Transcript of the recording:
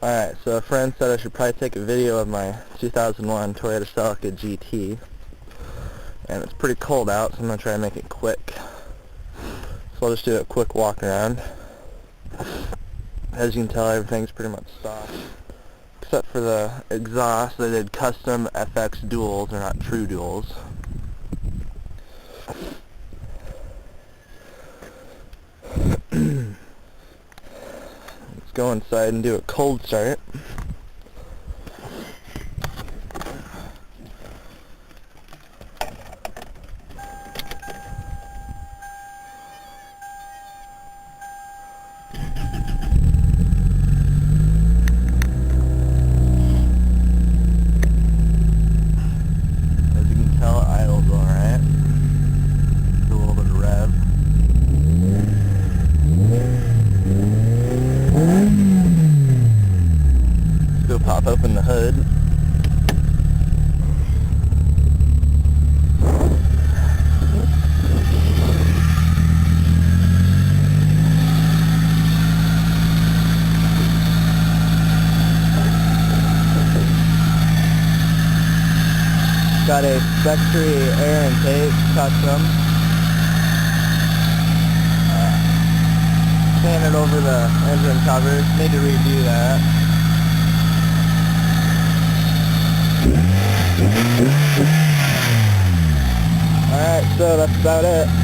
Alright, so a friend said I should probably take a video of my 2001 Toyota Celica GT. And it's pretty cold out, so I'm going to try to make it quick. So I'll just do a quick walk around. As you can tell, everything's pretty much stock. Except for the exhaust, they did custom FX duals, they're not true duals. Let's go inside and do a cold start. Pop open the hood. Got a factory air intake custom. Painted over the engine covers. Need to redo that. Alright, so that's about it.